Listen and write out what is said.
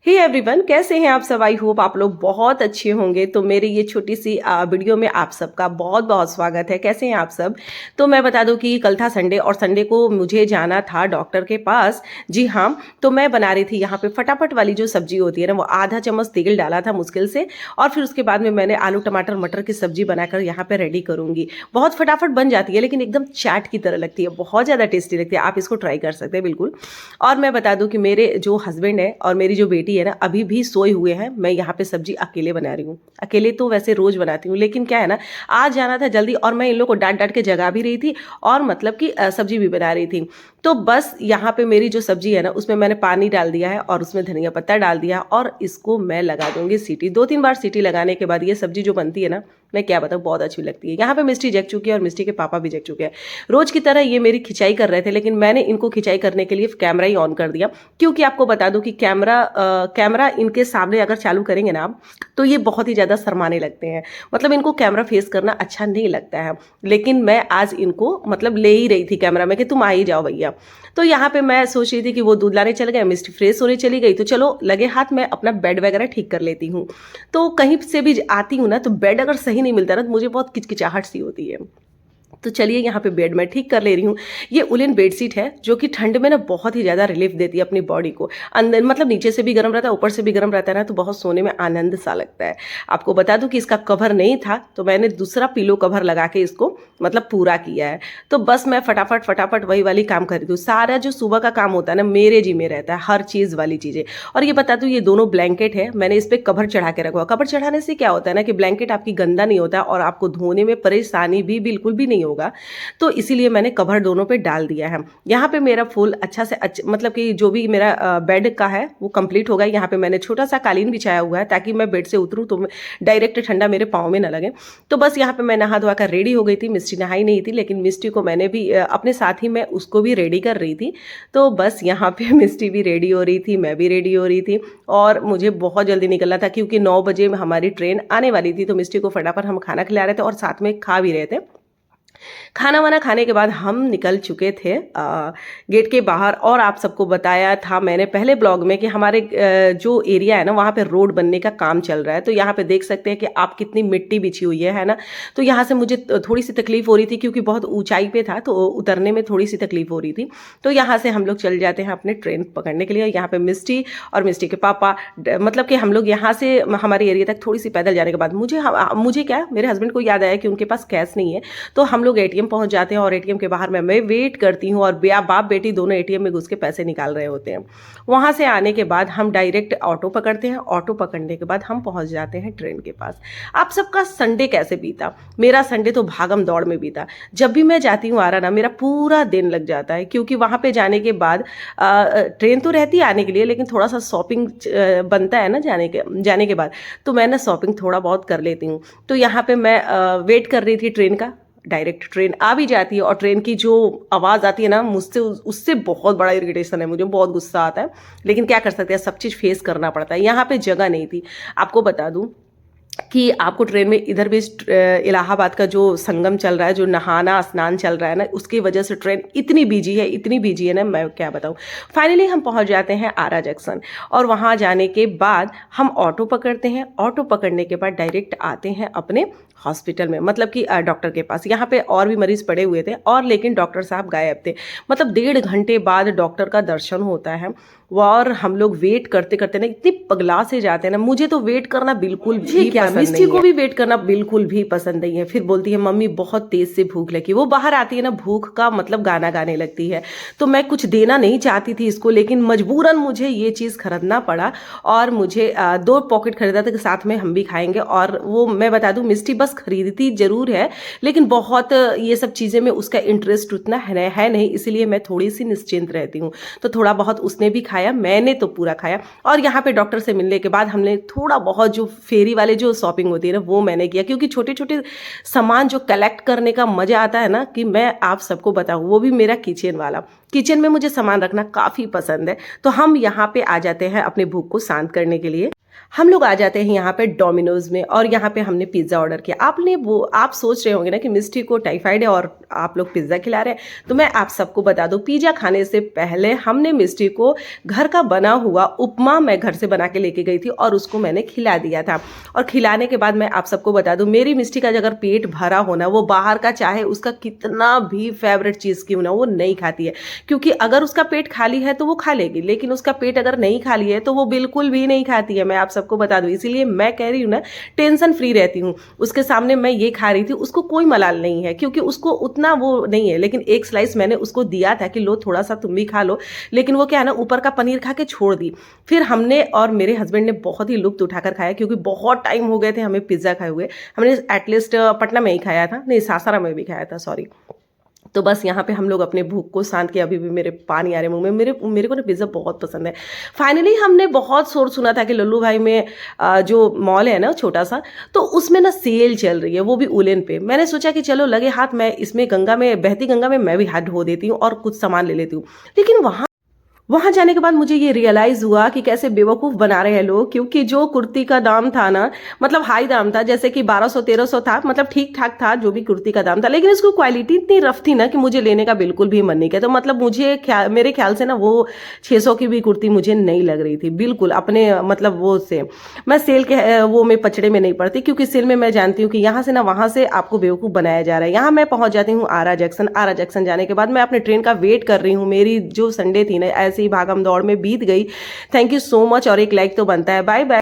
Hey everyone, कैसे हैं आप सब। आई होप आप लोग बहुत अच्छे होंगे। तो मेरी ये छोटी सी वीडियो में आप सबका बहुत बहुत स्वागत है। कैसे हैं आप सब। तो मैं बता दूं कि कल था संडे और संडे को मुझे जाना था डॉक्टर के पास। जी हाँ, तो मैं बना रही थी यहाँ पे फटाफट वाली जो सब्जी होती है ना, वो आधा चम्मच तेल डाला था मुश्किल से, और फिर उसके बाद में मैंने आलू टमाटर मटर की सब्जी बनाकर यहाँ पे रेडी करूँगी। बहुत फटाफट बन जाती है, लेकिन एकदम चाट की तरह लगती है, बहुत ज़्यादा टेस्टी लगती है। आप इसको ट्राई कर सकते हैं बिल्कुल। और मैं बता दूं कि मेरे जो हस्बैंड है और मेरी जो बेटी है ना, अभी भी सोए हुए हैं। मैं यहाँ पे सब्जी अकेले बना रही हूँ। अकेले तो वैसे रोज बनाती हूँ, लेकिन क्या है ना, आज जाना था जल्दी और मैं इन लोग को डांट डांट के जगा भी रही थी और मतलब कि सब्जी भी बना रही थी। तो बस यहाँ पे मेरी जो सब्जी है ना, उसमें मैंने पानी डाल दिया है और उसमें धनिया पत्ता डाल दिया है और इसको मैं लगा दूंगी सीटी। 2-3 बार सीटी लगाने के बाद ये सब्जी जो बनती है ना, मैं क्या बताऊँ, बहुत अच्छी लगती है। यहाँ पे मिस्टी जग चुकी है और मिस्टी के पापा भी जग चुके हैं। रोज की तरह ये मेरी खिंचाई कर रहे थे, लेकिन मैंने इनको खिंचाई करने के लिए कैमरा ही ऑन कर दिया, क्योंकि आपको बता दूं कि कैमरा इनके सामने अगर चालू करेंगे ना आप, तो ये बहुत ही ज़्यादा शर्माने लगते हैं। मतलब इनको कैमरा फेस करना अच्छा नहीं लगता है। लेकिन मैं आज इनको मतलब ले ही रही थी कैमरा में कि तुम आ ही जाओ भैया। तो यहाँ पे मैं सोच रही थी कि वो दूध लाने चले गए, मिस्टी फ्रेश होने चली गई, तो चलो लगे हाथ मैं अपना बेड वगैरह ठीक कर लेती हूँ। तो कहीं से भी आती हूँ ना, तो बेड अगर सही नहीं मिलता ना, तो मुझे बहुत किचकिचाहट सी होती है। तो चलिए यहाँ पे बेड मैं ठीक कर ले रही हूँ। ये उलेन बेडशीट है, जो कि ठंड में ना बहुत ही ज़्यादा रिलीफ देती है अपनी बॉडी को। अंदर मतलब नीचे से भी गर्म रहता है, ऊपर से भी गर्म रहता है ना, तो बहुत सोने में आनंद सा लगता है। आपको बता दूं कि इसका कवर नहीं था, तो मैंने दूसरा पिलो कवर लगा के इसको मतलब पूरा किया है। तो बस मैं फटाफट फटाफट वही वाली काम कर रही हूँ। सारा जो सुबह का काम होता है ना, मेरे जी में रहता है, हर चीज़ वाली चीज़ें। और ये बता दूं, ये दोनों ब्लैंकेट है, मैंने इस पर कवर चढ़ा के रखा हुआ। कवर चढ़ाने से क्या होता है ना, कि ब्लैंकेट आपकी गंदा नहीं होता और आपको धोने में परेशानी भी बिल्कुल भी नहीं होगा। तो इसीलिए मैंने कवर दोनों पे डाल दिया है। यहाँ पे मेरा फुल अच्छा से मतलब कि जो भी मेरा बेड का है वो कंप्लीट हो गया। यहाँ पे मैंने छोटा सा कालीन बिछाया हुआ है, ताकि मैं बेड से उतरूँ तो डायरेक्ट ठंडा मेरे पाँव में ना लगे। तो बस यहाँ पे मैं नहा धोआ कर रेडी हो गई थी। मिस्टी नहाई नहीं थी, लेकिन मिस्टी को मैंने भी अपने साथ ही मैं उसको भी रेडी कर रही थी। तो बस यहाँ पे मिस्टी भी रेडी हो रही थी, मैं भी रेडी हो रही थी, और मुझे बहुत जल्दी निकलना था, क्योंकि 9 बजे हमारी ट्रेन आने वाली थी। तो मिस्टी को फटाफट हम खाना खिला रहे थे और साथ में खा भी रहे थे। खाना वाना खाने के बाद हम निकल चुके थे गेट के बाहर। और आप सबको बताया था मैंने पहले ब्लॉग में कि हमारे जो एरिया है ना, वहाँ पे रोड बनने का काम चल रहा है। तो यहाँ पे देख सकते हैं कि आप कितनी मिट्टी बिछी हुई है ना। तो यहाँ से मुझे थोड़ी सी तकलीफ हो रही थी, क्योंकि बहुत ऊंचाई पे था, तो उतरने में थोड़ी सी तकलीफ हो रही थी। तो यहाँ से हम लोग चल जाते हैं अपने ट्रेन पकड़ने के लिए। यहाँ पे मिस्टी और मिस्टी के पापा, मतलब कि हम लोग यहाँ से हमारे एरिया तक थोड़ी सी पैदल जाने के बाद मुझे क्या, मेरे हस्बैंड को याद आया कि उनके पास कैश नहीं है। तो हम लोग एटीएम पहुंच जाते हैं और एटीएम के बाहर मैं वेट करती हूँ, और बाप बेटी दोनों एटीएम में घुस के पैसे निकाल रहे होते हैं। वहां से आने के बाद हम डायरेक्ट ऑटो पकड़ते हैं। ऑटो पकड़ने के बाद हम पहुंच जाते हैं ट्रेन के पास। आप सबका संडे कैसे बीता। मेरा संडे तो भागम दौड़ में बीता। जब भी मैं जाती हूँ आरा ना, मेरा पूरा दिन लग जाता है, क्योंकि वहां पे जाने के बाद ट्रेन तो रहती है आने के लिए, लेकिन थोड़ा सा शॉपिंग बनता है ना जाने के बाद। तो मैं ना शॉपिंग थोड़ा बहुत कर लेती हूँ। तो यहाँ पे मैं वेट कर रही थी ट्रेन का। डायरेक्ट ट्रेन आ भी जाती है, और ट्रेन की जो आवाज़ आती है ना, मुझसे उससे बहुत बड़ा इरिटेशन है, मुझे बहुत गुस्सा आता है। लेकिन क्या कर सकते हैं, सब चीज़ फेस करना पड़ता है। यहाँ पे जगह नहीं थी। आपको बता दूं कि आपको ट्रेन में इधर भी इलाहाबाद का जो संगम चल रहा है, जो नहाना स्नान चल रहा है ना, उसकी वजह से ट्रेन इतनी बिजी है ना, मैं क्या बताऊँ। फाइनली हम पहुंच जाते हैं आरा जंक्शन, और वहां जाने के बाद हम ऑटो पकड़ते हैं। ऑटो पकड़ने के बाद डायरेक्ट आते हैं अपने हॉस्पिटल में, मतलब कि डॉक्टर के पास। यहाँ पे और भी मरीज पड़े हुए थे, और लेकिन डॉक्टर साहब गायब थे। मतलब 1.5 घंटे बाद डॉक्टर का दर्शन होता है, और हम लोग वेट करते करते ना इतनी पगला से जाते हैं ना। मुझे तो वेट करना बिल्कुल भी पसंद नहीं है। मिस्टी को भी वेट करना बिल्कुल भी पसंद नहीं है। फिर बोलती है मम्मी बहुत तेज से भूख लगी। वो बाहर आती है ना, भूख का मतलब गाना गाने लगती है। तो मैं कुछ देना नहीं चाहती थी इसको, लेकिन मजबूरन मुझे ये चीज़ खरीदना पड़ा, और मुझे 2 पॉकेट खरीदा था कि साथ में हम भी खाएंगे। और वो मैं बता दूं, मिस्टी बस खरीदती जरूर है, लेकिन बहुत ये सब चीज़ें में उसका इंटरेस्ट उतना है नहीं, इसलिए मैं थोड़ी सी निश्चिंत रहती हूँ। तो थोड़ा बहुत उसने भी खाया, मैंने तो पूरा खाया। और यहाँ पे डॉक्टर से मिलने के बाद हमने थोड़ा बहुत जो फेरी वाले जो शॉपिंग होती है ना, वो मैंने किया, क्योंकि छोटे छोटे सामान जो कलेक्ट करने का मजा आता है ना, कि मैं आप सबको बताऊँ, वो भी मेरा किचन वाला। किचन में मुझे सामान रखना काफ़ी पसंद है। तो हम यहाँ पे आ जाते हैं अपने भूख को शांत करने के लिए। हम लोग आ जाते हैं यहाँ पे डोमिनोज में और यहाँ पे हमने पिज़्ज़ा ऑर्डर किया। आप सोच रहे होंगे ना कि मिष्टी को टाइफाइड है और आप लोग पिज़्ज़ा खिला रहे हैं। तो मैं आप सबको बता दूं, पिज़्ज़ा खाने से पहले हमने मिष्टी को घर का बना हुआ उपमा मैं घर से बना के लेके गई थी और उसको मैंने खिला दिया था। और खिलाने के बाद मैं आप सबको बता दूं, मेरी मिष्टी का अगर पेट भरा होना, वो बाहर का चाहे उसका कितना भी फेवरेट चीज़ क्यों ना, वो नहीं खाती है। क्योंकि अगर उसका पेट खाली है तो वो खा लेगी, लेकिन उसका पेट अगर नहीं खाली है तो वो बिल्कुल भी नहीं खाती है। मैं आप सबको बता दूं, इसीलिए मैं कह रही हूँ ना, टेंशन फ्री रहती हूँ। उसके सामने मैं ये खा रही थी, उसको कोई मलाल नहीं है क्योंकि उसको उतना वो नहीं है। लेकिन एक स्लाइस मैंने उसको दिया था कि लो थोड़ा सा तुम भी खा लो, लेकिन वो क्या है ना, ऊपर का पनीर खा के छोड़ दी। फिर हमने और मेरे हस्बैंड ने बहुत ही लुत्फ उठाकर खाया क्योंकि बहुत टाइम हो गए थे हमें पिज्ज़ा खाए हुए। हमने एटलीस्ट पटना में ही खाया था, नहीं सासारा में भी खाया था, सॉरी। तो बस यहाँ पे हम लोग अपने भूख को शांत किया। अभी भी मेरे पानी आ रहे मुंह में, मेरे मेरे को ना पिज़्ज़ा बहुत पसंद है। फाइनली हमने बहुत शोर सुना था कि लल्लू भाई में जो मॉल है ना छोटा सा, तो उसमें ना सेल चल रही है, वो भी उलेन पे। मैंने सोचा कि चलो लगे हाथ, मैं इसमें गंगा में, बहती गंगा में मैं भी हाथ धो देती हूँ और कुछ सामान ले लेती हूँ। लेकिन वहां जाने के बाद मुझे ये रियलाइज हुआ कि कैसे बेवकूफ बना रहे हैं लोग। क्योंकि जो कुर्ती का दाम था ना, मतलब हाई दाम था, जैसे कि 1200-1300 था, मतलब ठीक ठाक था जो भी कुर्ती का दाम था, लेकिन इसको क्वालिटी इतनी रफ थी ना कि मुझे लेने का बिल्कुल भी मन नहीं किया। तो मतलब मेरे ख्याल से ना वो 600 की भी कुर्ती मुझे नहीं लग रही थी बिल्कुल अपने, मतलब वो से मैं सेल के वो में पचड़े में नहीं पड़ती, क्योंकि सेल में मैं जानती हूँ कि यहाँ से ना वहां से आपको बेवकूफ बनाया जा रहा है। यहाँ मैं पहुंच जाती हूँ आरा जंक्शन। आरा जंक्शन जाने के बाद मैं अपने ट्रेन का वेट कर रही हूँ। मेरी जो संडे थी ना ऐसे ही भागम दौड़ में बीत गई। थैंक यू सो मच, और एक लाइक तो बनता है। Bye bye.